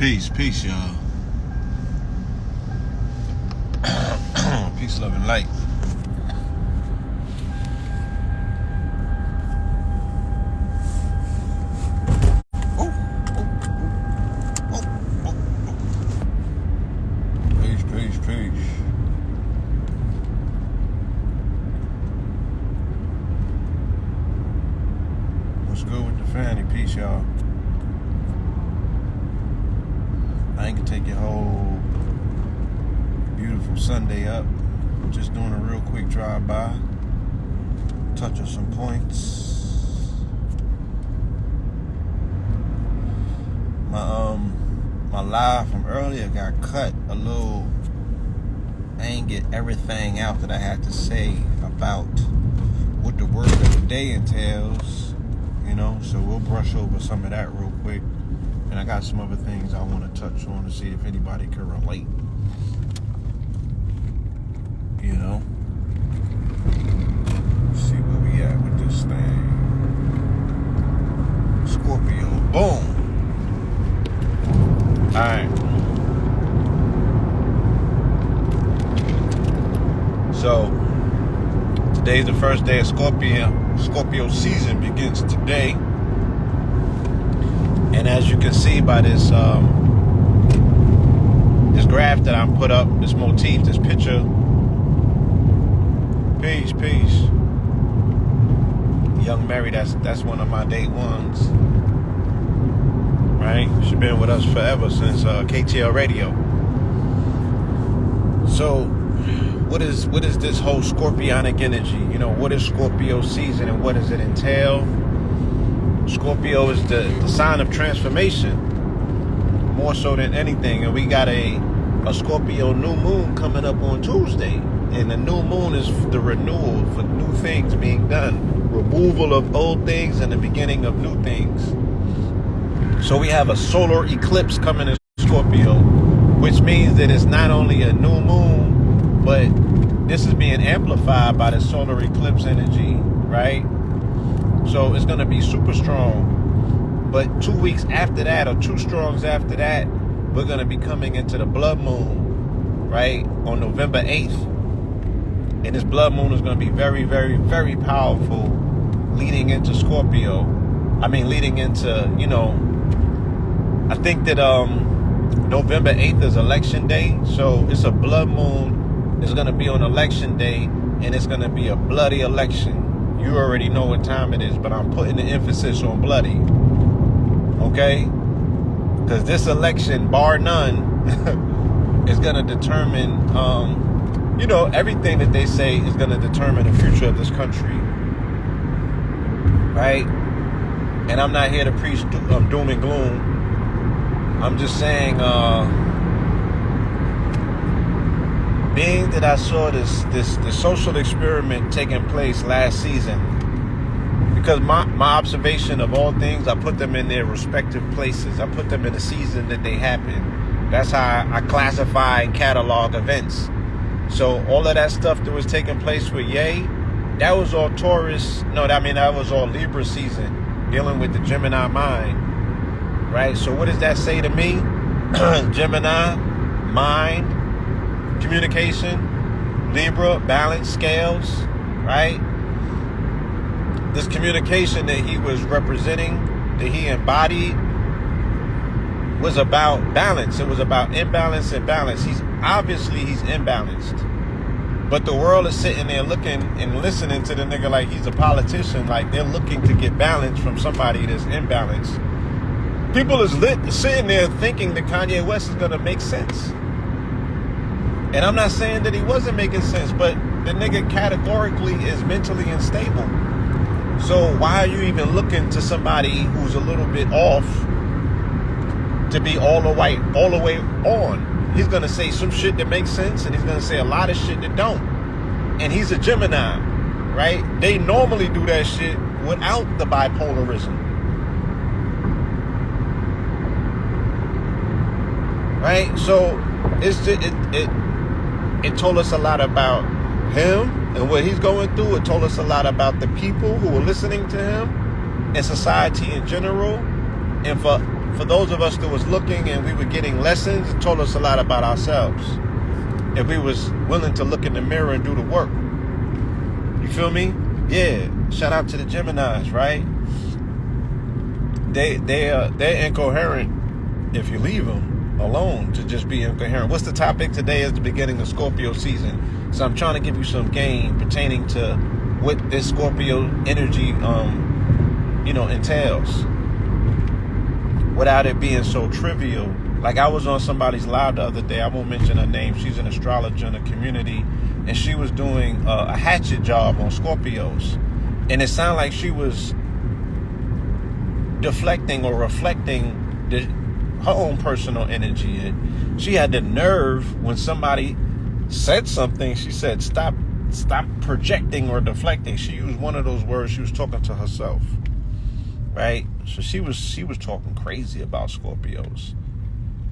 Peace, y'all. Peace, love, and light. Peace. What's good with the family? Peace, y'all. I ain't gonna take your whole beautiful Sunday up. Just doing a real quick drive-by, touching some points. My live from earlier got cut a little. I ain't get everything out that I had to say about what the word of the day entails, so we'll brush over some of that real quick. And I got some other things I want to touch on to see if anybody can relate. Let's see where we at with this thing. Scorpio, boom. All right. So today's the first day of Scorpio season begins today. And as you can see by this this graph that I put up, this motif, this picture. Peace. Young Mary, that's one of my day ones. Right? She's been with us forever since KTL Radio. So what is this whole scorpionic energy? What is Scorpio season and what does it entail? Scorpio is the sign of transformation, more so than anything. And we got a Scorpio new moon coming up on Tuesday. And the new moon is the renewal for new things being done. Removal of old things and the beginning of new things. So we have a solar eclipse coming in Scorpio, which means that it's not only a new moon, but this is being amplified by the solar eclipse energy, right? So it's going to be super strong. But 2 weeks after that, or 2 strongs after that, we're going to be coming into the blood moon, right? On November 8th. And this blood moon is going to be very, very, very powerful leading into Scorpio. Leading into, I think that November 8th is election day. So it's a blood moon. It's going to be on election day. And it's going to be a bloody election. You already know what time it is, but I'm putting the emphasis on bloody. Okay? Because this election, bar none, is going to determine, everything that they say is going to determine the future of this country. Right? And I'm not here to preach doom and gloom. I'm just saying, being that I saw this social experiment taking place last season, because my observation of all things, I put them in their respective places. I put them in the season that they happen. That's how I classify and catalog events. So all of that stuff that was taking place with Ye, that was all Taurus. That was all Libra season, dealing with the Gemini mind, right? So what does that say to me? Gemini, mind, communication, Libra, balance, scales, right? This communication that he was representing, that he embodied, was about balance. It was about imbalance and balance. He's imbalanced. But the world is sitting there looking and listening to the nigga like he's a politician, like they're looking to get balance from somebody that's imbalanced. People is sitting there thinking that Kanye West is gonna make sense. And I'm not saying that he wasn't making sense, but the nigga categorically is mentally unstable. So why are you even looking to somebody who's a little bit off to be all the way on? He's going to say some shit that makes sense, and he's going to say a lot of shit that don't. And he's a Gemini, right? They normally do that shit without the bipolarism. Right? So it told us a lot about him and what he's going through. It told us a lot about the people who were listening to him and society in general. And for those of us that was looking and we were getting lessons, it told us a lot about ourselves. If we was willing to look in the mirror and do the work. You feel me? Yeah. Shout out to the Geminis, right? They're incoherent if you leave them alone to just be incoherent. What's the topic today? Is the beginning of Scorpio season. So I'm trying to give you some game pertaining to what this Scorpio energy, entails, without it being so trivial. Like I was on somebody's live the other day. I won't mention her name. She's an astrologer in the community, and she was doing a hatchet job on Scorpios, and it sounded like she was deflecting or reflecting her own personal energy. And she had the nerve when somebody said something. She said, "Stop projecting or deflecting." She used one of those words. She was talking to herself, right? So she was talking crazy about Scorpios.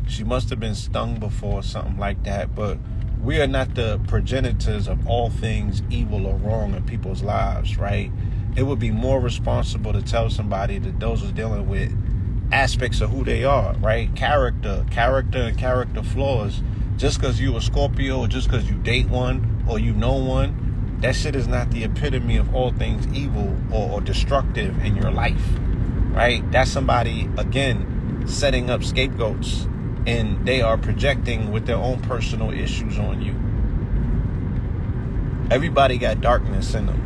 She must have been stung before or something like that. But we are not the progenitors of all things evil or wrong in people's lives, right? It would be more responsible to tell somebody that those are dealing with aspects of who they are, right? Character and character flaws. Just because you a Scorpio or just because you date one or you know one, that shit is not the epitome of all things evil or destructive in your life, right? That's somebody, again, setting up scapegoats, and they are projecting with their own personal issues on you. Everybody got darkness in them.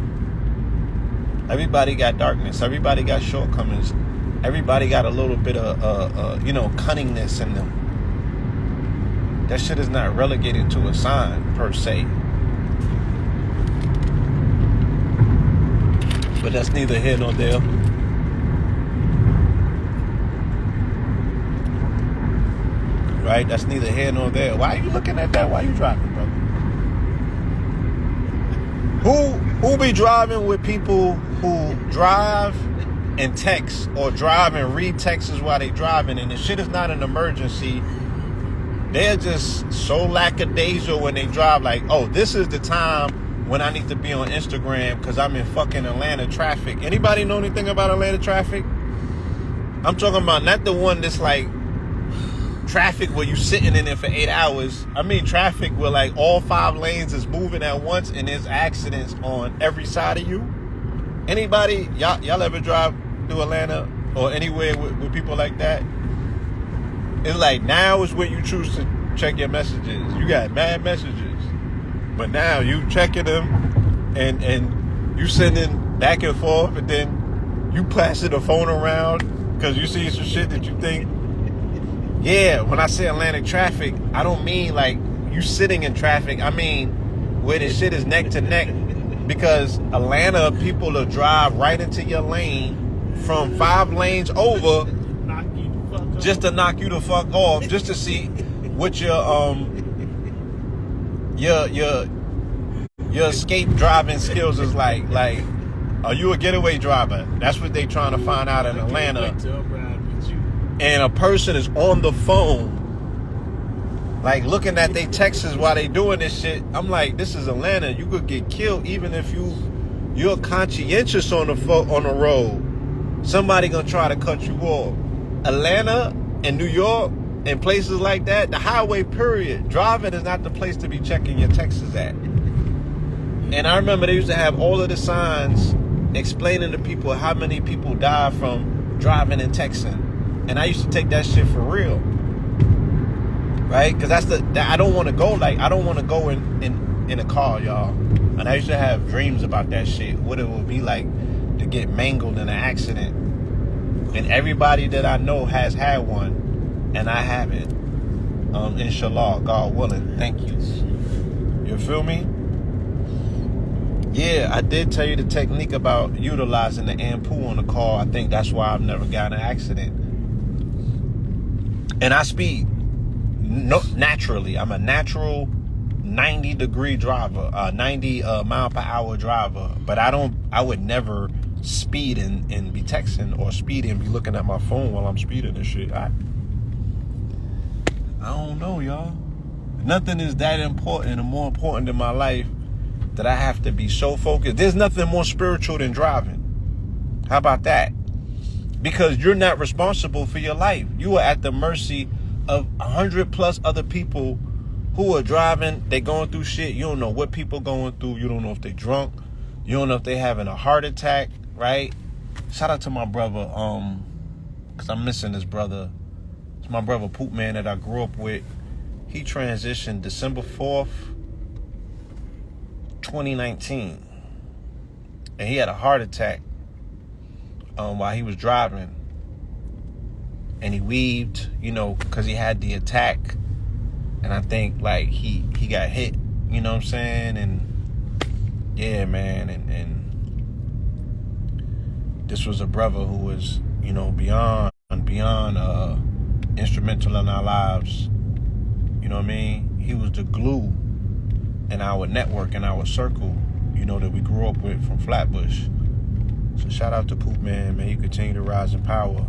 Everybody got darkness. Everybody got shortcomings. Everybody got a little bit of, cunningness in them. That shit is not relegated to a sign, per se. But that's neither here nor there. Right? That's neither here nor there. Why are you looking at that? Why are you driving, brother? Who be driving with people who drive and text, or drive and read texts while they driving, and the shit is not an emergency? They're just so lackadaisical when they drive, like, oh, this is the time when I need to be on Instagram because I'm in fucking Atlanta traffic. Anybody know anything about Atlanta traffic? I'm talking about not the one that's like traffic where you sitting in there for 8 hours. I mean traffic where like all 5 lanes is moving at once and there's accidents on every side of you. Anybody, y'all ever drive through Atlanta or anywhere with people like that? It's like now is when you choose to check your messages. You got mad messages, but now you checking them and you sending back and forth, and then you passing the phone around because you see some shit that you think. Yeah, when I say Atlantic traffic, I don't mean like you sitting in traffic. I mean where the shit is neck to neck, because Atlanta people will drive right into your lane from 5 lanes over just to knock you the fuck off, just to see what your escape driving skills is like. Like, are you a getaway driver? That's what they trying to find out in Atlanta. And a person is on the phone, like looking at their texts while they doing this shit. I'm like, this is Atlanta. You could get killed even if you're conscientious on the road. Somebody gonna try to cut you off. Atlanta and New York and places like that, the highway period, driving is not the place to be checking your texts at. And I remember they used to have all of the signs explaining to people how many people die from driving and texting. And I used to take that shit for real, right? Because I don't want to go in a car, y'all. And I used to have dreams about that shit, what it would be like to get mangled in an accident. And everybody that I know has had one, and I haven't. Inshallah, God willing. Thank you. You feel me? Yeah, I did tell you the technique about utilizing the ampoule on the car. I think that's why I've never gotten an accident. And I speed naturally. I'm a natural 90-degree driver, 90 mile per hour driver. But I would never speed and be texting, or speed and be looking at my phone while I'm speeding and shit. I don't know, y'all. Nothing is that important or more important in my life that I have to be so focused. There's nothing more spiritual than driving. How about that? because you're not responsible for your life. You are at the mercy of 100 plus other people who are driving. They going through shit. You don't know what people going through. You don't know if they drunk. You don't know if they having a heart attack, right? Shout out to my brother, because I'm missing this brother. It's my brother Poop Man that I grew up with. He transitioned December 4th, 2019. And he had a heart attack while he was driving. And he weaved, because he had the attack. And I think, like, he got hit, you know what I'm saying? And, yeah, man, and this was a brother who was, beyond instrumental in our lives. You know what I mean? He was the glue in our network, in our circle, that we grew up with from Flatbush. So shout out to Poop Man, man. You continue to rise in power.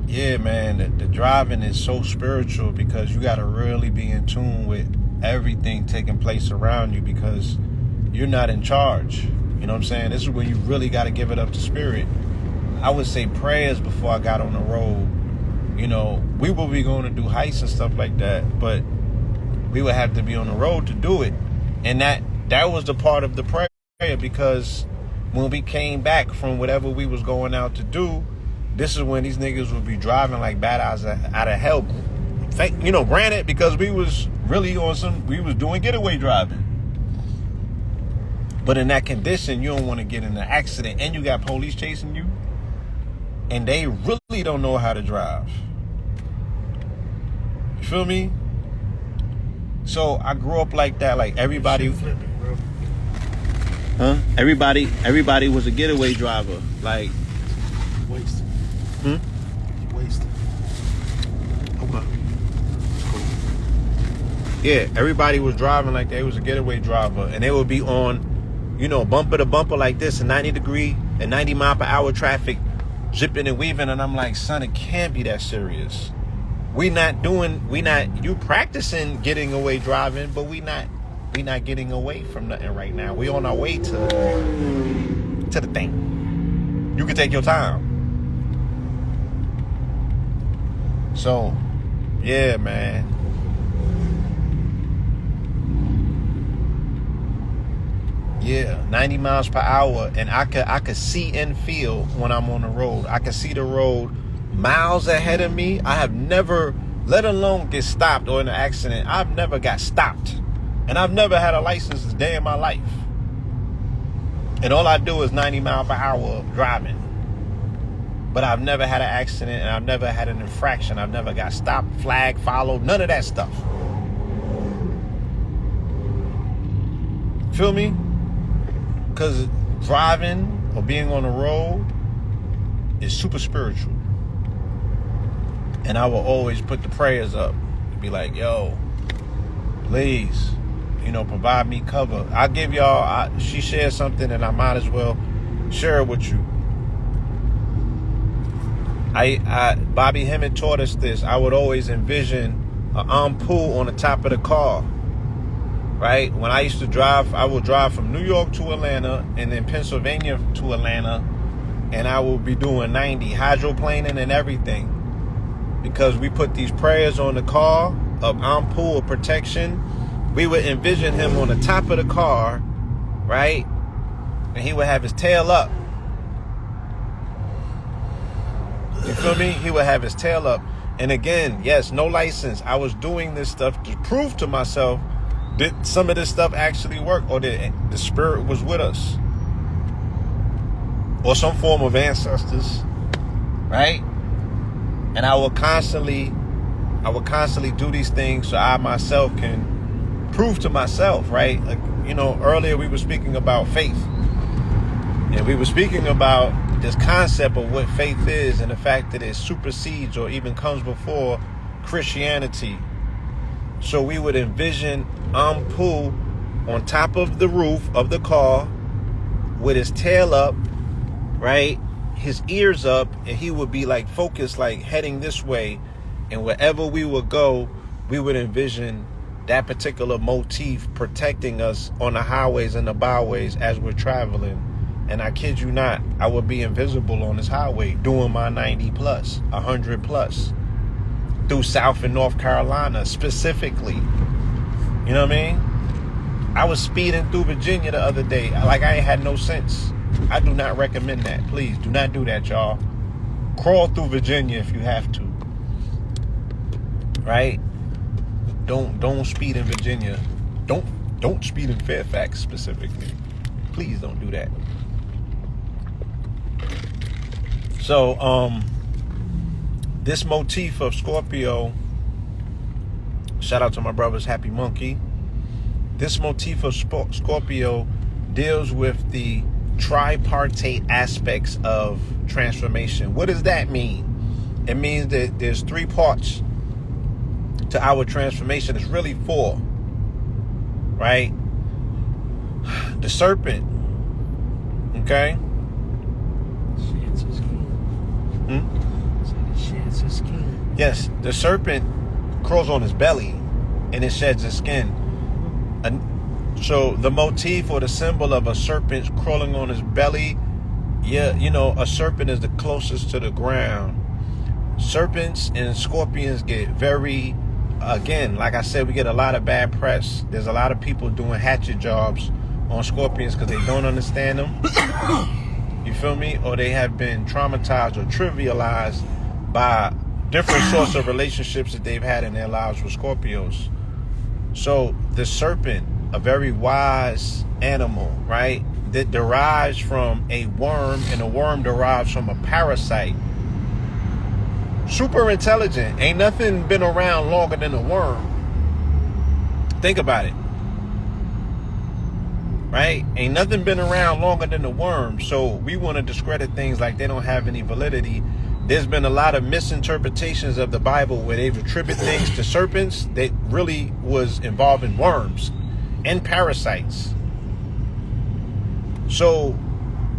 Yeah, man, the driving is so spiritual because you got to really be in tune with everything taking place around you because you're not in charge. You know what I'm saying? This is where you really got to give it up to spirit. I would say prayers before I got on the road. We would be going to do hikes and stuff like that, but we would have to be on the road to do it. And that was the part of the prayer because when we came back from whatever we was going out to do, this is when these niggas would be driving like bad out of hell. Granted, because we was really we was doing getaway driving. But in that condition, you don't want to get in an accident and you got police chasing you. And they really don't know how to drive. You feel me? So I grew up like that. Like everybody, flipping, bro. Everybody was a getaway driver. Like Wasted. You wasted. Okay. Cool. Yeah, everybody was driving like they was a getaway driver, and they would be on, bumper to bumper like this, in 90 mile per hour traffic, zipping and weaving, and I'm like, son, it can't be that serious. You practicing getting away driving, but we not getting away from nothing right now. We on our way to the thing. You can take your time. So, yeah, man. Yeah, 90 miles per hour, and I could see and feel when I'm on the road. I can see the road miles ahead of me. I have never, let alone get stopped or in an accident, I've never got stopped. And I've never had a license a day in my life. And all I do is 90 mile per hour driving. But I've never had an accident and I've never had an infraction. I've never got stopped, flagged, followed, none of that stuff. Feel me? Because driving or being on the road is super spiritual. And I will always put the prayers up. Be like, yo, please, provide me cover. I'll give y'all, she shared something and I might as well share it with you. Bobby Hemmett taught us this. I would always envision an ampoule on the top of the car. Right? When I used to drive, I would drive from New York to Atlanta and then Pennsylvania to Atlanta. And I will be doing 90, hydroplaning and everything. Because we put these prayers on the car of ampoule of protection. We would envision him on the top of the car, right? And he would have his tail up. You feel me? He would have his tail up. And again, yes, no license. I was doing this stuff to prove to myself that some of this stuff actually worked, or that the spirit was with us, or some form of ancestors, right? And I will constantly do these things so I myself can prove to myself, right? Like, earlier we were speaking about faith, and we were speaking about this concept of what faith is and the fact that it supersedes or even comes before Christianity. So we would envision ampoule on top of the roof of the car with his tail up, right? His ears up, and he would be like focused, like heading this way. And wherever we would go, we would envision that particular motif protecting us on the highways and the byways as we're traveling. And I kid you not, I would be invisible on this highway doing my 90 plus, 100 plus, through South and North Carolina specifically. You know what I mean? I was speeding through Virginia the other day like I ain't had no sense. I do not recommend that. Please do not do that, y'all. Crawl through Virginia if you have to. Right? Don't speed in Virginia. Don't speed in Fairfax specifically. Please don't do that. So, this motif of Scorpio, shout out to my brothers, Happy Monkey. This motif of Scorpio deals with the tripartite aspects of transformation. What does that mean? It means that there's 3 parts to our transformation. It's really 4, right? The serpent, okay? Sheds his skin. So it sheds his skin. Yes, the serpent crawls on his belly and it sheds his skin. And so the motif or the symbol of a serpent crawling on his belly, yeah, you know, a serpent is the closest to the ground. Serpents and scorpions get very, again, like I said, we get a lot of bad press. There's a lot of people doing hatchet jobs on scorpions because they don't understand them. You feel me? Or they have been traumatized or trivialized by different sorts of relationships that they've had in their lives with Scorpios. So the serpent, a very wise animal, right? That derives from a worm, and a worm derives from a parasite. Super intelligent. Ain't nothing been around longer than a worm. Think about it. Right? Ain't nothing been around longer than a worm. So we want to discredit things like they don't have any validity. There's been a lot of misinterpretations of the Bible where they've attributed things to serpents that really was involving worms and parasites. So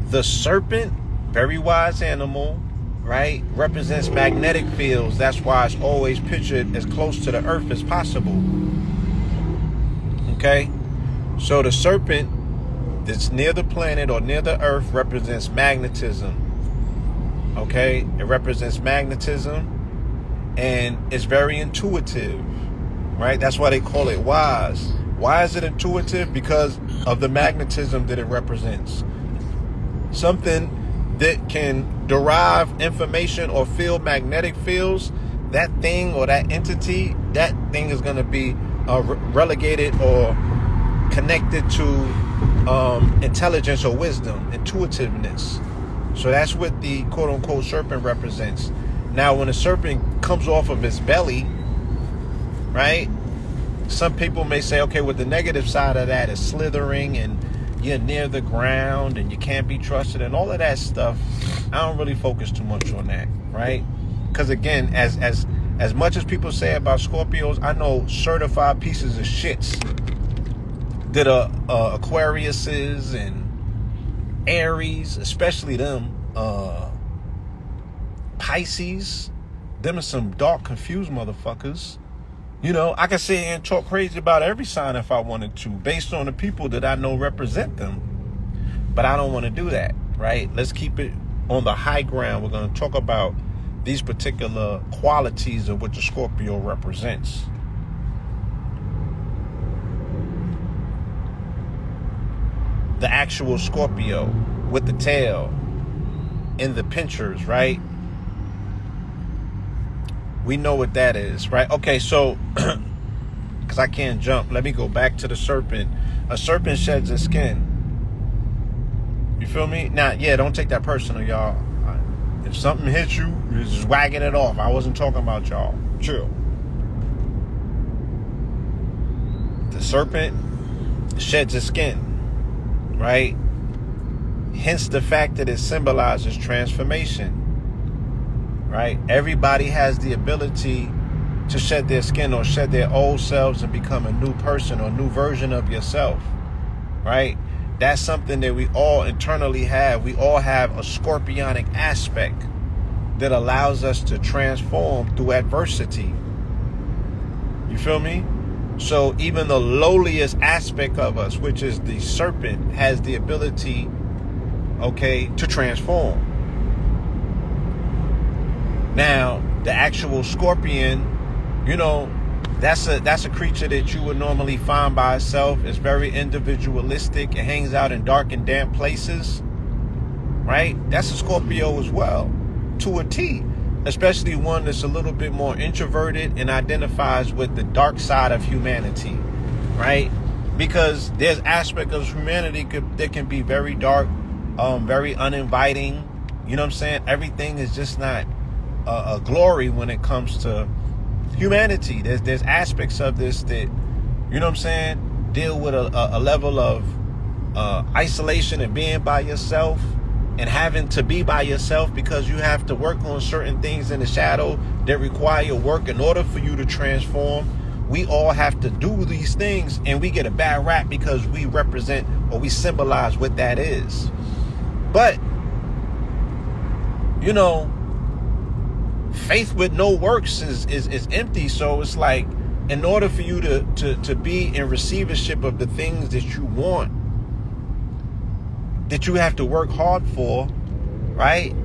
the serpent, very wise animal, right, represents magnetic fields. That's why it's always pictured as close to the earth as possible. Okay? So the serpent that's near the planet or near the earth represents magnetism. Okay? It represents magnetism, and it's very intuitive, right? That's why they call it wise. Why is it intuitive? Because of the magnetism that it represents. Something that can derive information or feel magnetic fields, that thing or that entity, that thing is going to be relegated or connected to intelligence or wisdom, intuitiveness. So that's what the quote-unquote serpent represents. Now, when a serpent comes off of its belly, right, some people may say, okay, well, the negative side of that is slithering and you're near the ground and you can't be trusted and all of that stuff. I don't really focus too much on that, right? Because again, as much as people say about Scorpios, I know certified pieces of shits that are Aquariuses and Aries, especially them, Pisces. Them are some dark, confused motherfuckers. You know, I can sit here and talk crazy about every sign if I wanted to, based on the people that I know represent them. But I don't want to do that, right? Let's keep it on the high ground. We're going to talk about these particular qualities of what the Scorpio represents. The actual Scorpio with the tail and the pinchers, right? We know what that is, right? Okay, so, because I can't jump, let me go back to the serpent. A serpent sheds its skin. You feel me? Now, yeah, don't take that personal, y'all. If something hits you, you're just wagging it off. I wasn't talking about y'all. Chill. The serpent sheds its skin, right? Hence the fact that it symbolizes transformation. Right? Everybody has the ability to shed their skin or shed their old selves and become a new person or new version of yourself. Right? That's something that we all internally have. We all have a scorpionic aspect that allows us to transform through adversity. You feel me? So even the lowliest aspect of us, which is the serpent, has the ability okay, to transform. Now, the actual scorpion, you know, that's a creature that you would normally find by itself. It's very individualistic. It hangs out in dark and damp places, right? That's a Scorpio as well, to a T, especially one that's a little bit more introverted and identifies with the dark side of humanity, right? Because there's aspects of humanity that can be very dark, very uninviting. You know what I'm saying? Everything is just not a glory when it comes to humanity. There's aspects of this that, you know what I'm saying, deal with a level of isolation and being by yourself and having to be by yourself because you have to work on certain things in the shadow that require work in order for you to transform. We all have to do these things, and we get a bad rap because we represent or we symbolize what that is. But, you know, faith with no works is empty. So it's like, in order for you to be in receivership of the things that you want, that you have to work hard for, right?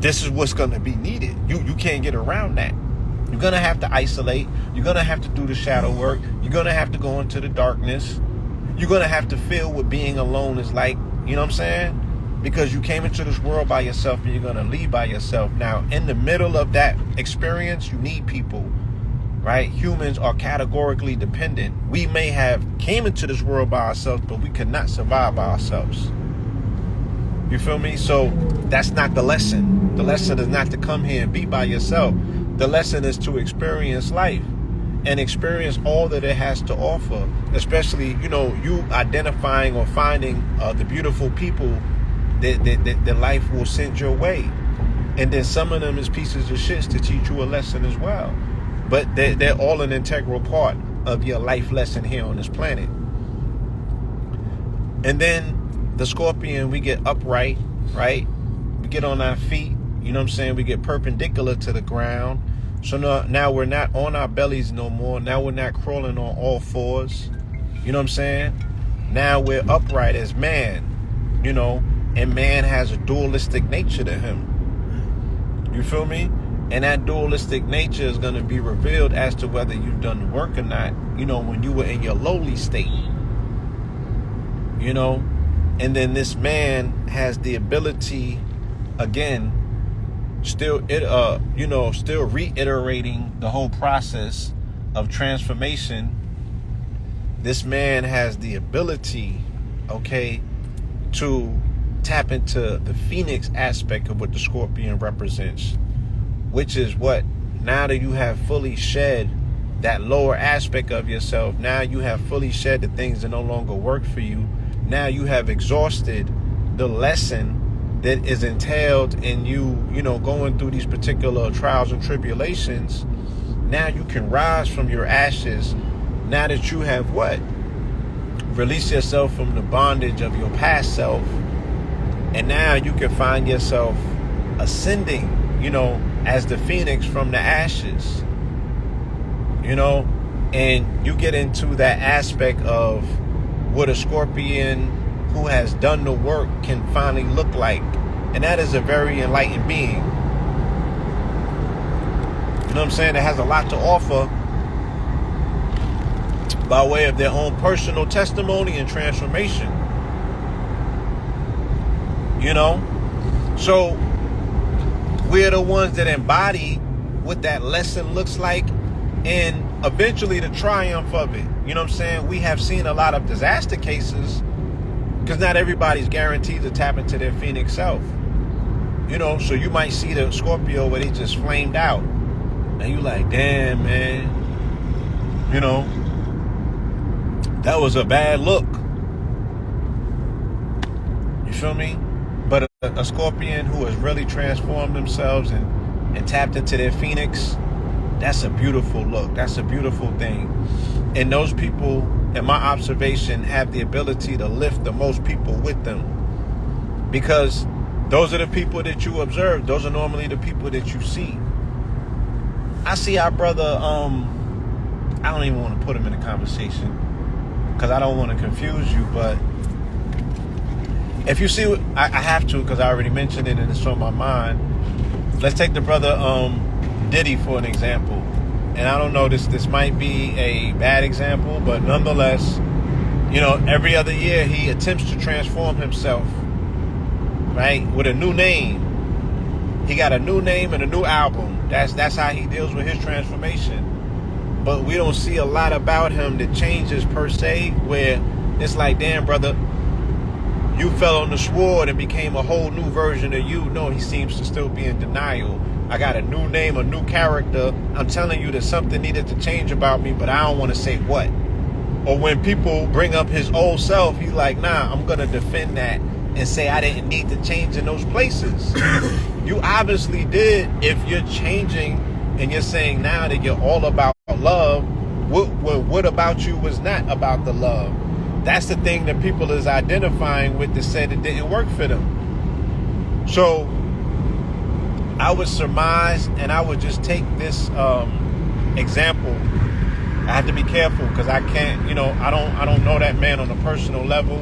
This is what's going to be needed. You can't get around that. You're going to have to isolate. You're going to have to do the shadow work. You're going to have to go into the darkness. You're going to have to feel what being alone is like. You know what I'm saying? Because you came into this world by yourself and you're going to leave by yourself. Now, in the middle of that experience, you need people, right? Humans are categorically dependent. We may have came into this world by ourselves, but we could not survive by ourselves. You feel me? So that's not the lesson. The lesson is not to come here and be by yourself. The lesson is to experience life and experience all that it has to offer, especially, you know, you identifying or finding the beautiful people that life will send your way. And then some of them is pieces of shit to teach you a lesson as well. But they're all an integral part of your life lesson here on this planet. And then the Scorpion, we get upright, right? We get on our feet, you know what I'm saying? We get perpendicular to the ground. So now we're not on our bellies no more. Now we're not crawling on all fours. You know what I'm saying? Now we're upright as man, you know, and man has a dualistic nature to him. You feel me? And that dualistic nature is going to be revealed as to whether you've done the work or not, you know, when you were in your lowly state. You know? And then this man has the ability, again, still reiterating the whole process of transformation. This man has the ability, okay, to tap into the Phoenix aspect of what the Scorpion represents, which is what, now that you have fully shed that lower aspect of yourself, now you have fully shed the things that no longer work for you. Now you have exhausted the lesson that is entailed in you, you know, going through these particular trials and tribulations. Now you can rise from your ashes. Now that you have what? Release yourself from the bondage of your past self. And now you can find yourself ascending, you know, as the phoenix from the ashes. You know, and you get into that aspect of what a Scorpion who has done the work can finally look like. And that is a very enlightened being. You know what I'm saying? It has a lot to offer by way of their own personal testimony and transformation. You know? So we're the ones that embody what that lesson looks like and eventually the triumph of it. You know what I'm saying? We have seen a lot of disaster cases because not everybody's guaranteed to tap into their Phoenix self. You know, so you might see the Scorpio where they just flamed out. And you like, damn, man. You know, that was a bad look. You feel me? But a Scorpion who has really transformed themselves and tapped into their Phoenix, that's a beautiful look. That's a beautiful thing. And those people, in my observation, have the ability to lift the most people with them. Because those are the people that you observe. Those are normally the people that you see. I see our brother, I don't even want to put him in a conversation because I don't want to confuse you, but If you see, I have to because I already mentioned it and it's on my mind. Let's take the brother Diddy for an example. And I don't know, this might be a bad example, but nonetheless, you know, every other year he attempts to transform himself, right, with a new name. He got a new name and a new album. That's how he deals with his transformation. But we don't see a lot about him that changes per se, where it's like, damn, brother, you fell on the sword and became a whole new version of you. No, he seems to still be in denial. I got a new name, a new character. I'm telling you that something needed to change about me, but I don't want to say what. Or when people bring up his old self, he's like, nah, I'm going to defend that and say I didn't need to change in those places. You obviously did. If you're changing and you're saying now that you're all about love, what about you was not about the love? That's the thing that people is identifying with that said it didn't work for them. So I would surmise, and I would just take this example. I have to be careful because I can't, you know, I don't know that man on a personal level.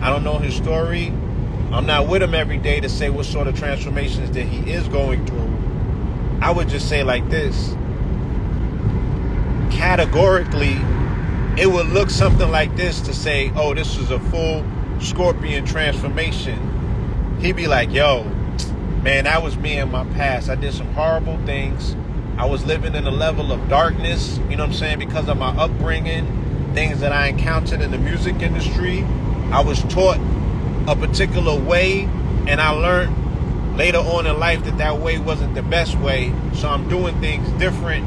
I don't know his story. I'm not with him every day to say what sort of transformations that he is going through. I would just say like this. Categorically, it would look something like this to say, oh, this is a full Scorpion transformation. He'd be like, yo, man, that was me in my past. I did some horrible things. I was living in a level of darkness, you know what I'm saying, because of my upbringing, things that I encountered in the music industry. I was taught a particular way, and I learned later on in life that that way wasn't the best way, so I'm doing things different.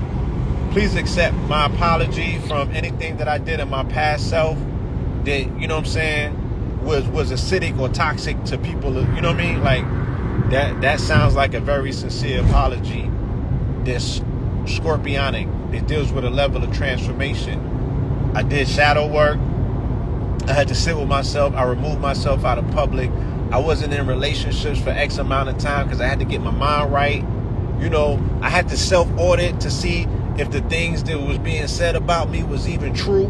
Please accept my apology from anything that I did in my past self that, you know what I'm saying, was acidic or toxic to people, you know what I mean? Like, that sounds like a very sincere apology that's scorpionic, that deals with a level of transformation. I did shadow work. I had to sit with myself. I removed myself out of public. I wasn't in relationships for X amount of time because I had to get my mind right. You know, I had to self-audit to see if the things that was being said about me was even true.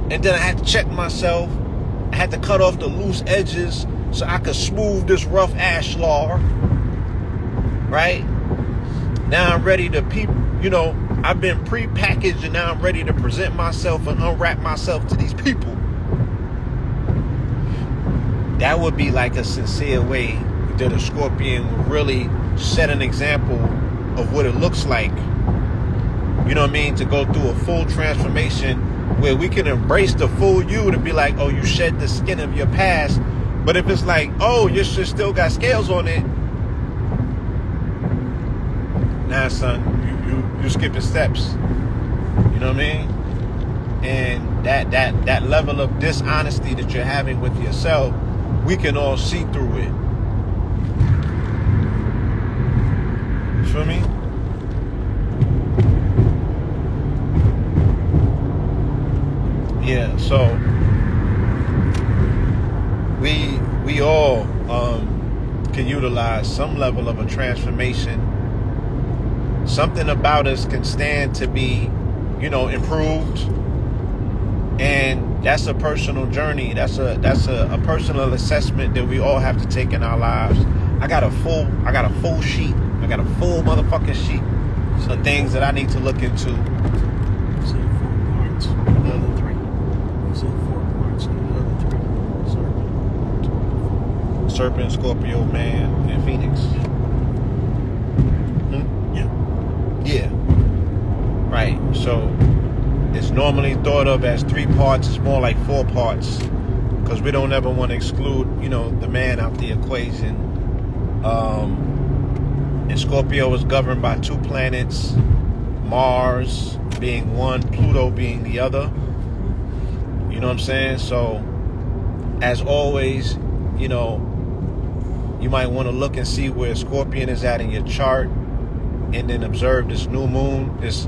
And then I had to check myself. I had to cut off the loose edges so I could smooth this rough ashlar. Right? Now I'm ready to you know, I've been pre-packaged and now I'm ready to present myself and unwrap myself to these people. That would be like a sincere way that a Scorpion would really set an example of what it looks like. You know what I mean? To go through a full transformation where we can embrace the full you to be like, oh, you shed the skin of your past. But if it's like, oh, your shit still got scales on it. Nah, son, you skipping steps. You know what I mean? And that level of dishonesty that you're having with yourself, we can all see through it. You feel me? Yeah, so we all can utilize some level of a transformation. Something about us can stand to be, you know, improved. And that's a personal journey. That's a personal assessment that we all have to take in our lives. I got a full sheet. I got a full motherfucking sheet of things that I need to look into. So 4 parts, the other 3. So 4 parts, the other 3. Serpent, Scorpio, Man, and Phoenix. Yeah. Right. So it's normally thought of as 3 parts. It's more like 4 parts because we don't ever want to exclude, you know, the man out the equation. And Scorpio is governed by 2 planets, Mars being one, Pluto being the other. You know what I'm saying? So as always, you know, you might want to look and see where Scorpion is at in your chart and then observe this new moon, this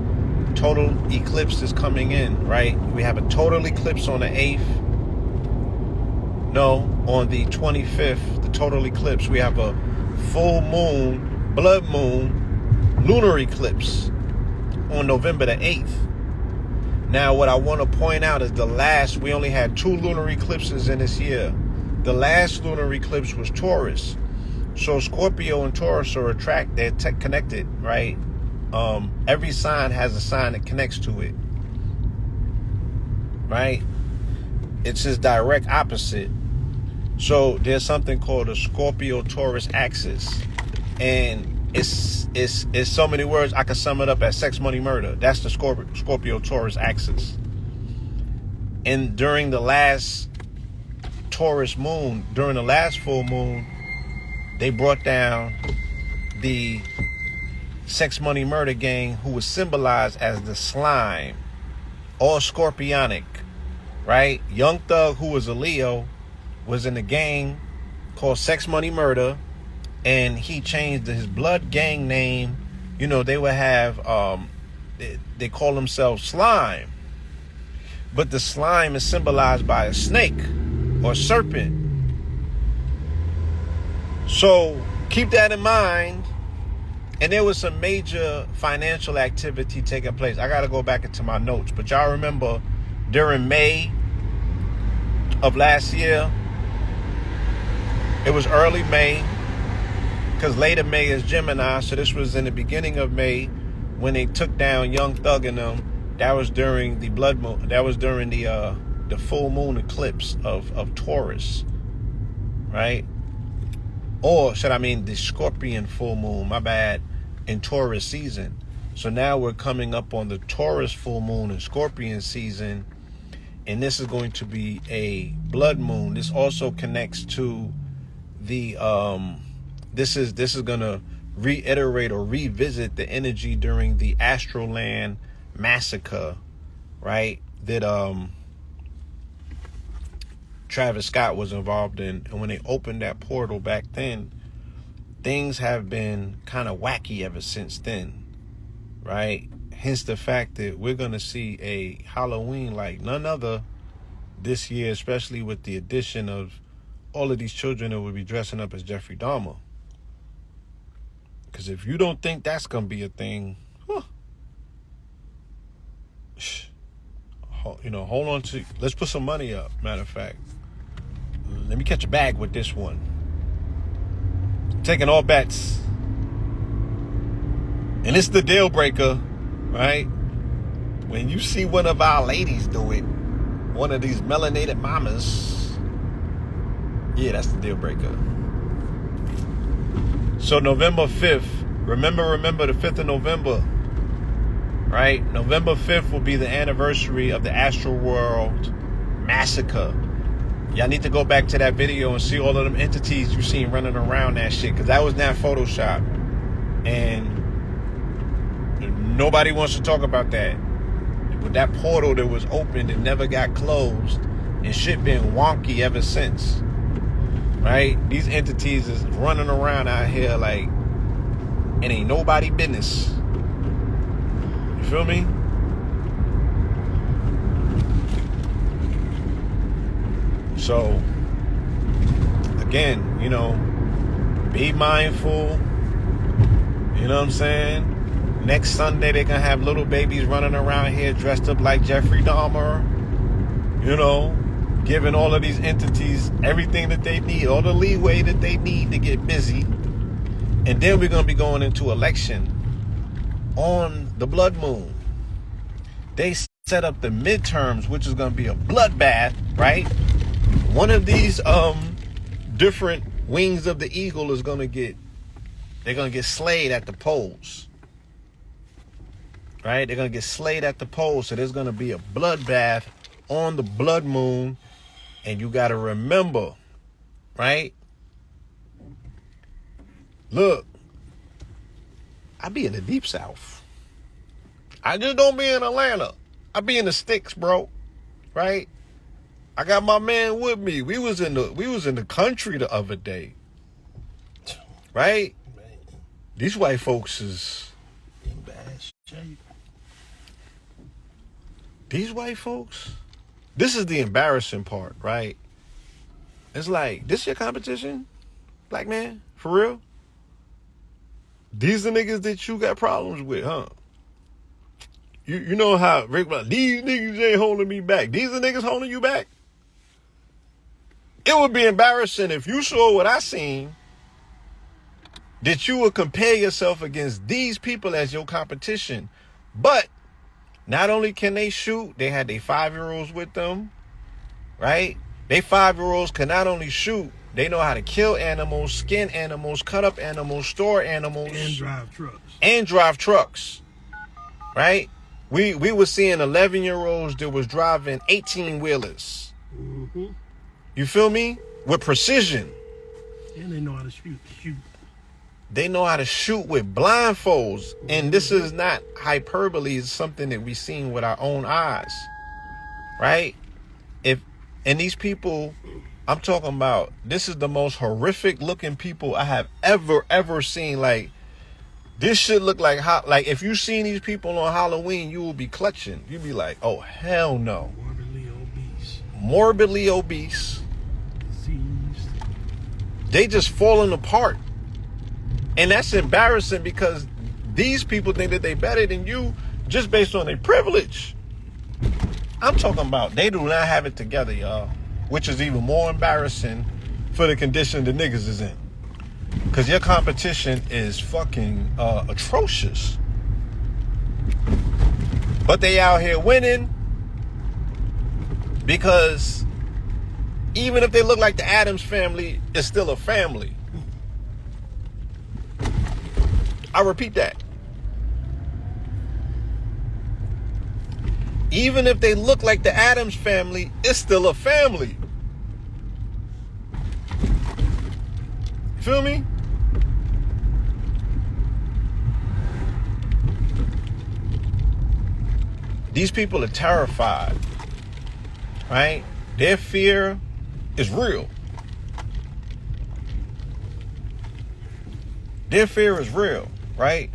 total eclipse that's coming in, right? We have a total eclipse on the 8th. No, on the 25th, the total eclipse. We have a full moon, blood moon, lunar eclipse on November the 8th. Now, what I want to point out is we only had 2 lunar eclipses in this year. the last lunar eclipse was Taurus. So Scorpio and Taurus are they're connected, right? Every sign has a sign that connects to it, right? It's his direct opposite. So there's something called a Scorpio-Taurus axis, and it's so many words. I can sum it up as sex, money, murder. That's the Scorpio-Taurus axis. And during the last Taurus moon, during the last full moon, they brought down the sex, money, murder gang, who was symbolized as the slime, all scorpionic, right? Young Thug, who was a Leo, was in a gang called Sex, Money, Murder, and he changed his blood gang name. You know, they would have, they call themselves Slime. But the slime is symbolized by a snake or serpent. So keep that in mind. And there was some major financial activity taking place. I got to go back into my notes. But y'all remember during May of last year, it was early May, because later May is Gemini. So this was in the beginning of May when they took down Young Thug and them. That was during the blood moon. That was during the full moon eclipse of Taurus, right? Or should I mean the Scorpion full moon, my bad, in Taurus season. So now we're coming up on the Taurus full moon and Scorpion season, and this is going to be a blood moon. This also connects to the this is going to reiterate or revisit the energy during the Astroland massacre, right? That Travis Scott was involved in. And when they opened that portal back then, things have been kind of wacky ever since then, right? Hence the fact that we're going to see a Halloween like none other this year, especially with the addition of all of these children that will be dressing up as Jeffrey Dahmer. Because if you don't think that's going to be a thing, you know, hold on to, let's put some money up. Matter of fact, let me catch a bag with this one. Taking all bets. And it's the deal breaker, right? When you see one of our ladies do it, one of these melanated mamas, yeah, that's the deal breaker. So November 5th, remember the 5th of November, right? November 5th will be the anniversary of the Astroworld massacre. Y'all need to go back to that video and see all of them entities you seen running around that shit, because that was not Photoshop. And nobody wants to talk about that. With that portal that was opened and never got closed, and shit been wonky ever since. Right? These entities is running around out here like it ain't nobody business. You feel me? So, again, you know, be mindful. You know what I'm saying? Next Sunday, they're going to have little babies running around here dressed up like Jeffrey Dahmer. You know, giving all of these entities everything that they need, all the leeway that they need to get busy. And then we're going to be going into election on the blood moon. They set up the midterms, which is going to be a bloodbath, right? One of these different wings of the eagle is going to get, they're going to get slayed at the polls. Right? They're going to get slayed at the polls. So there's going to be a bloodbath on the blood moon. And you got to remember, right? Look, I be in the deep south. I just don't be in Atlanta. I be in the sticks, bro. Right? I got my man with me. We was in the country the other day. Right? These white folks is in bad shape. These white folks, this is the embarrassing part, right? It's like, this your competition? Black man? For real? These are niggas that you got problems with, huh? You know how Rick, these niggas ain't holding me back. These are niggas holding you back. It would be embarrassing if you saw what I seen, that you would compare yourself against these people as your competition. But not only can they shoot, they had their 5-year-olds with them, right? They 5-year-olds can not only shoot, they know how to kill animals, skin animals, cut up animals, store animals. And drive trucks. Right? We were seeing 11-year-olds that was driving 18-wheelers. Mm-hmm. You feel me? With precision. And they know how to shoot. They know how to shoot with blindfolds. And this is not hyperbole. It's something that we've seen with our own eyes. Right? And these people, I'm talking about, this is the most horrific looking people I have ever seen. Like, this shit look like if you seen these people on Halloween, you will be clutching. You'd be like, oh, hell no. Morbidly obese. Diseased. They just falling apart. And that's embarrassing because these people think that they better than you just based on their privilege. I'm talking about they do not have it together, y'all. Which is even more embarrassing for the condition the niggas is in. Because your competition is fucking atrocious. But they out here winning because even if they look like the Addams family, it's still a family. I repeat that. Even if they look like the Addams family, it's still a family. Feel me? These people are terrified, right? Their fear is real. Their fear is real, right?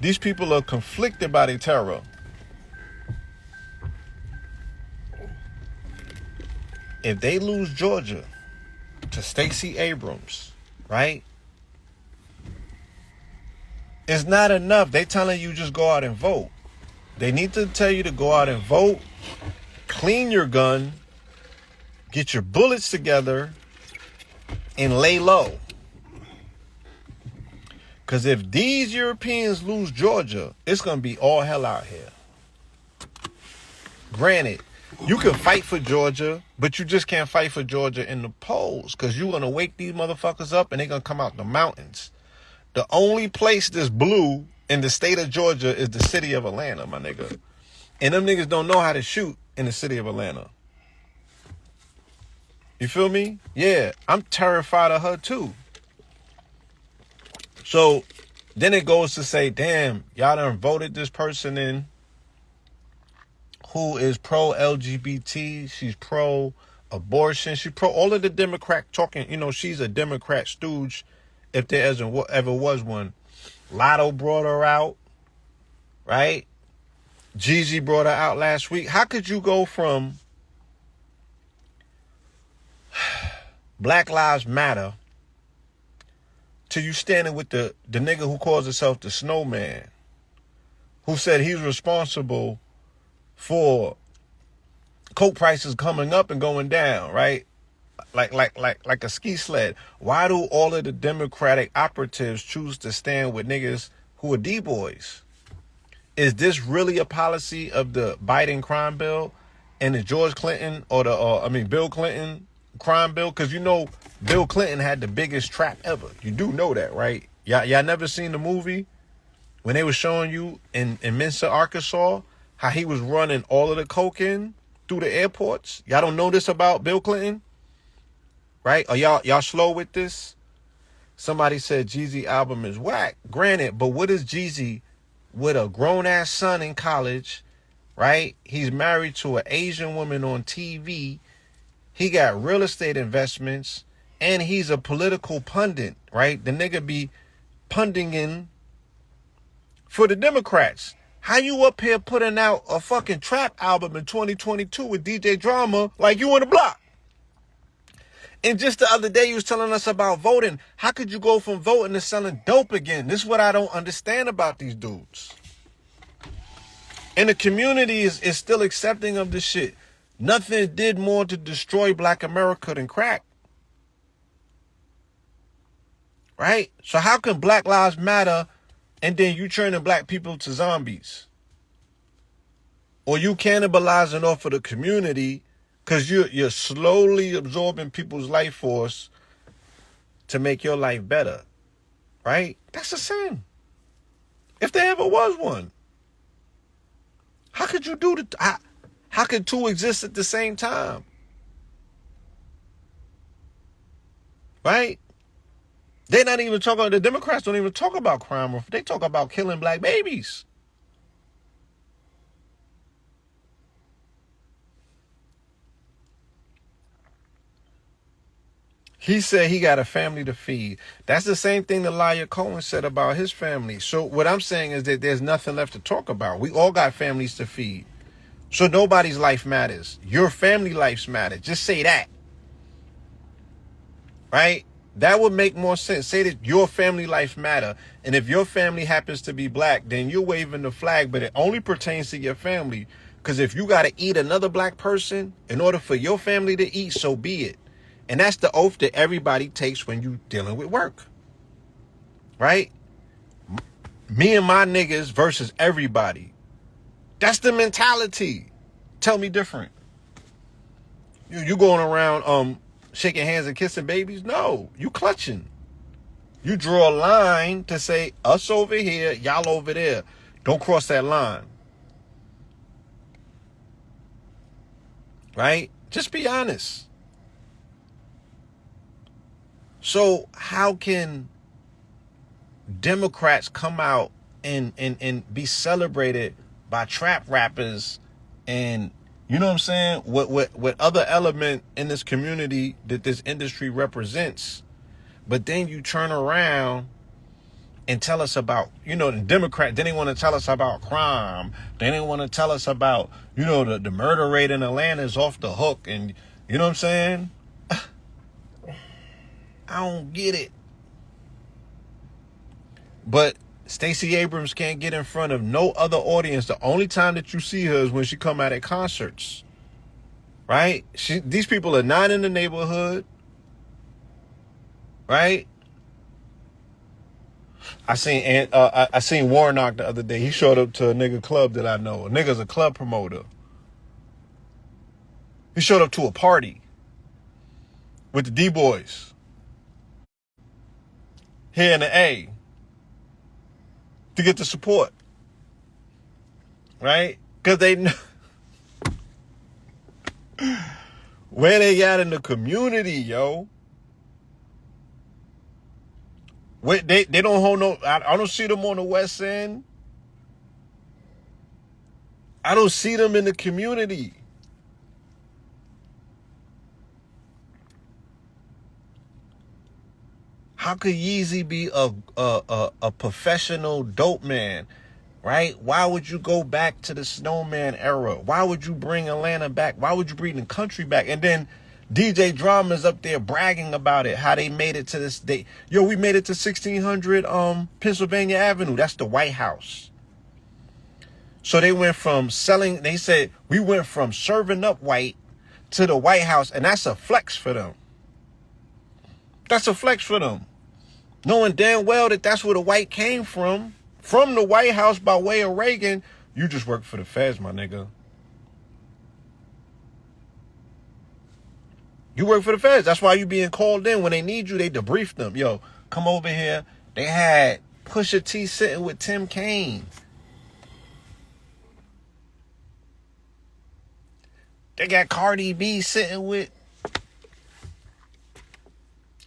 These people are conflicted by their terror. If they lose Georgia to Stacey Abrams, right? It's not enough. They telling you just go out and vote. They need to tell you to go out and vote, clean your gun, get your bullets together, and lay low. Because if these Europeans lose Georgia, it's going to be all hell out here. Granted, you can fight for Georgia, but you just can't fight for Georgia in the polls because you're going to wake these motherfuckers up and they're going to come out the mountains. The only place that's blue in the state of Georgia is the city of Atlanta, my nigga. And them niggas don't know how to shoot in the city of Atlanta. You feel me? Yeah, I'm terrified of her too. So then it goes to say, damn, y'all done voted this person in who is pro-LGBT. She's pro-abortion. She's pro all of the Democrat talking. You know, she's a Democrat stooge if there ever was one. Lotto brought her out, right? Jeezy brought her out last week. How could you go from Black Lives Matter to you standing with the nigga who calls himself the Snowman, who said he's responsible for coke prices coming up and going down, right? Like a ski sled. Why do all of the Democratic operatives choose to stand with niggas who are D-boys? Is this really a policy of the Biden crime bill and the George Clinton Bill Clinton crime bill? Because you know Bill Clinton had the biggest trap ever. You do know that, right? Y'all never seen the movie when they were showing you in Mensa, Arkansas, how he was running all of the coke in through the airports? Y'all don't know this about Bill Clinton? Right? Are y'all slow with this? Somebody said Jeezy album is whack. Granted, but what is Jeezy with a grown-ass son in college, right? He's married to an Asian woman on TV. He got real estate investments, and he's a political pundit, right? The nigga be punding for the Democrats. How you up here putting out a fucking trap album in 2022 with DJ Drama like you on the block? And just the other day, you was telling us about voting. How could you go from voting to selling dope again? This is what I don't understand about these dudes. And the community is still accepting of this shit. Nothing did more to destroy Black America than crack. Right? So how can Black Lives Matter and then you turning black people to zombies? Or you cannibalizing off of the community because you're slowly absorbing people's life force to make your life better. Right? That's a sin. If there ever was one. How could you do how could two exist at the same time? Right? They're not even talking, the Democrats don't even talk about crime. They talk about killing black babies. He said he got a family to feed. That's the same thing that Elijah Cohen said about his family. So what I'm saying is that there's nothing left to talk about. We all got families to feed. So nobody's life matters. Your family lives matter. Just say that. Right? That would make more sense. Say that your family life matter. And if your family happens to be black, then you're waving the flag, but it only pertains to your family. Because if you got to eat another black person in order for your family to eat, so be it. And that's the oath that everybody takes when you dealing with work. Right? Me and my niggas versus everybody. That's the mentality. Tell me different. You going around shaking hands and kissing babies? No, you clutching. You draw a line to say us over here, y'all over there. Don't cross that line. Right? Just be honest. So how can Democrats come out and be celebrated by trap rappers and, you know what I'm saying, what other element in this community that this industry represents, but then you turn around and tell us about, the Democrat, then they want to tell us about crime, then they want to tell us about, the murder rate in Atlanta is off the hook, and you know what I'm saying? I don't get it. But Stacey Abrams can't get in front of no other audience. The only time that you see her is when she come out at concerts. Right? These people are not in the neighborhood. Right? I seen Warnock the other day. He showed up to a nigga club that I know. A nigga's a club promoter. He showed up to a party with the D-Boys here in the A to get the support. Right? Because they know where they got in the community, yo. They don't hold no. I don't see them on the West End. I don't see them in the community. How could Yeezy be a professional dope man, right? Why would you go back to the Snowman era? Why would you bring Atlanta back? Why would you bring the country back? And then DJ Drama's up there bragging about it, how they made it to this day. Yo, we made it to 1600 Pennsylvania Avenue. That's the White House. So they went from they said we went from serving up white to the White House, and that's a flex for them. That's a flex for them. Knowing damn well that that's where the white came from the White House by way of Reagan. You just work for the feds, my nigga. You work for the feds. That's why you being called in. When they need you, they debrief them. Yo, come over here. They had Pusha T sitting with Tim Kaine. They got Cardi B sitting with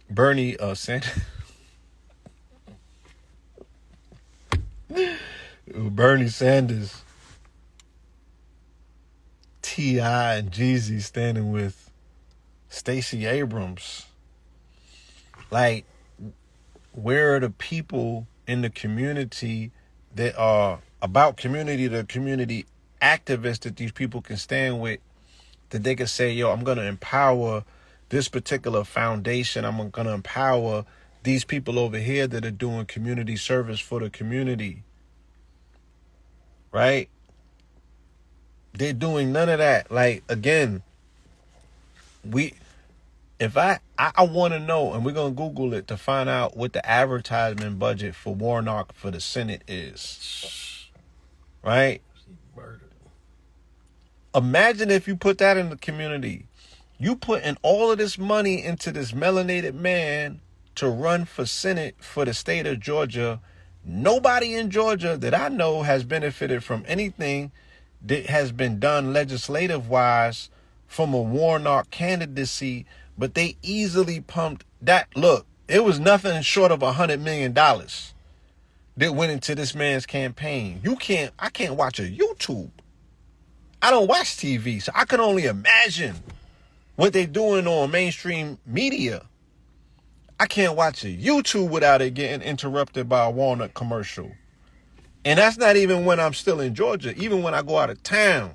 Bernie Sanders. Bernie Sanders, T.I. and Jeezy standing with Stacey Abrams. Like, where are the people in the community that are about community, the community activists that these people can stand with, that they can say, yo, I'm going to empower this particular foundation. I'm going to empower these people over here that are doing community service for the community. Right? They're doing none of that. Like, again, I want to know, and we're going to Google it to find out what the advertisement budget for Warnock for the Senate is. Right? Murdered. Imagine if you put that in the community. You putting all of this money into this melanated man to run for Senate for the state of Georgia. Nobody in Georgia that I know has benefited from anything that has been done legislative-wise from a Warnock candidacy, but they easily pumped that. Look, it was nothing short of $100 million that went into this man's campaign. I can't watch a YouTube. I don't watch TV, so I can only imagine what they're doing on mainstream media. I can't watch a YouTube without it getting interrupted by a Walnut commercial. And that's not even when I'm still in Georgia. Even when I go out of town,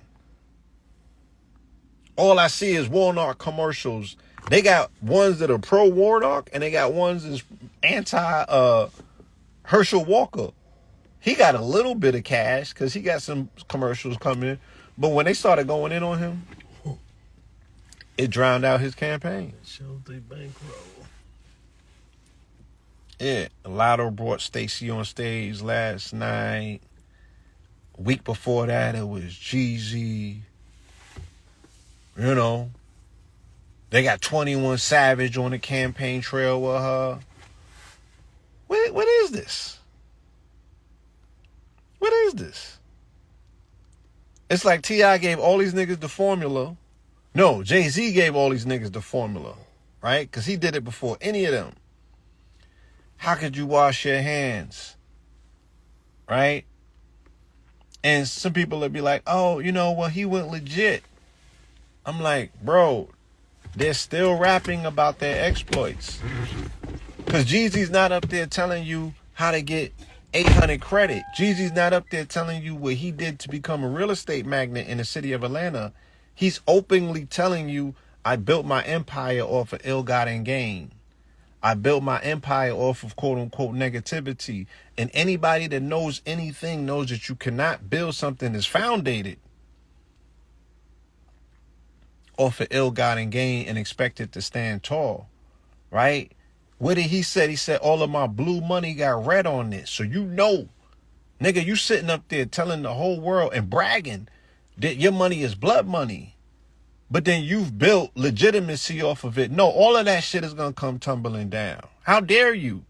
all I see is Warnock commercials. They got ones that are pro-Warnock, and they got ones that's anti-Herschel Walker. He got a little bit of cash because he got some commercials coming in. But when they started going in on him, it drowned out his campaign. It showed the bankroll. Yeah, Lotto brought Stacey on stage last night. Week before that, it was Jeezy. You know, they got 21 Savage on the campaign trail with her. What is this? What is this? It's like T.I. gave all these niggas the formula. No, Jay-Z gave all these niggas the formula, right? Because he did it before any of them. How could you wash your hands? Right? And some people would be like, oh, well, he went legit. I'm like, bro, they're still rapping about their exploits. Because Jeezy's not up there telling you how to get 800 credit. Jeezy's not up there telling you what he did to become a real estate magnate in the city of Atlanta. He's openly telling you, I built my empire off of ill-gotten gain. I built my empire off of quote-unquote negativity. And anybody that knows anything knows that you cannot build something that's founded off of ill-gotten gain and expect it to stand tall, right? What did he say? He said, all of my blue money got red on it. So nigga, you sitting up there telling the whole world and bragging that your money is blood money. But then you've built legitimacy off of it. No, all of that shit is going to come tumbling down. How dare you?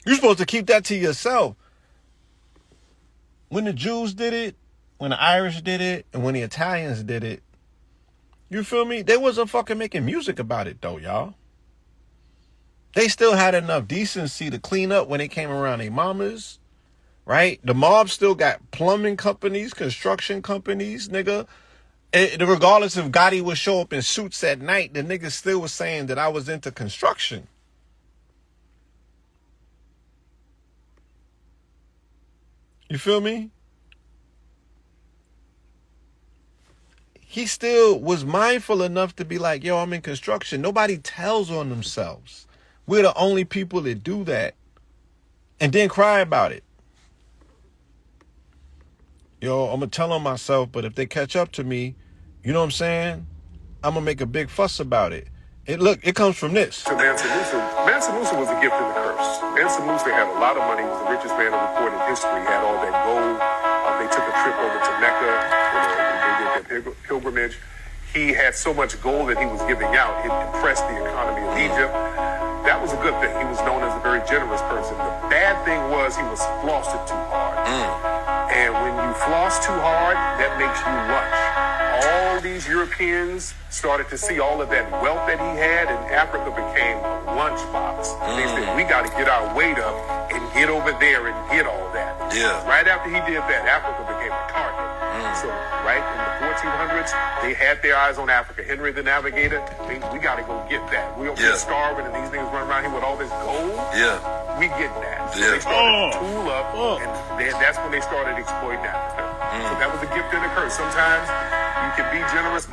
You're supposed to keep that to yourself. When the Jews did it, when the Irish did it, and when the Italians did it, you feel me? They wasn't fucking making music about it, though, y'all. They still had enough decency to clean up when they came around their mamas, right? The mob still got plumbing companies, construction companies, nigga. Regardless if Gotti would show up in suits at night, the nigga still was saying that I was into construction. You feel me? He still was mindful enough to be like, yo, I'm in construction. Nobody tells on themselves. We're the only people that do that and then cry about it. Yo, I'm going to tell on myself, but if they catch up to me, you know what I'm saying? I'm going to make a big fuss about it. It comes from this. To Mansa Musa. Mansa Musa was a gift and a curse. Mansa Musa had a lot of money. He was the richest man in recorded history. He had all that gold. They took a trip over to Mecca. They did their pilgrimage. He had so much gold that he was giving out. It impressed the economy of Egypt. That was a good thing. He was known as a very generous person. The bad thing was he was flossing too hard. And when you floss too hard, that makes you lunch. All these Europeans started to see all of that wealth that he had, and Africa became a lunchbox. They said, we got to get our weight up and get over there and get all that. Yeah. Right after he did that, Africa became a target. So right in the 1400s, they had their eyes on Africa. Henry the Navigator, we got to go get that. We're starving, and these niggas run around here with all this gold. Yeah. We getting that. So Yeah. they started to tool up, and that's when they started exploiting Africa. So that was a gift and a curse. Sometimes you can be generous, but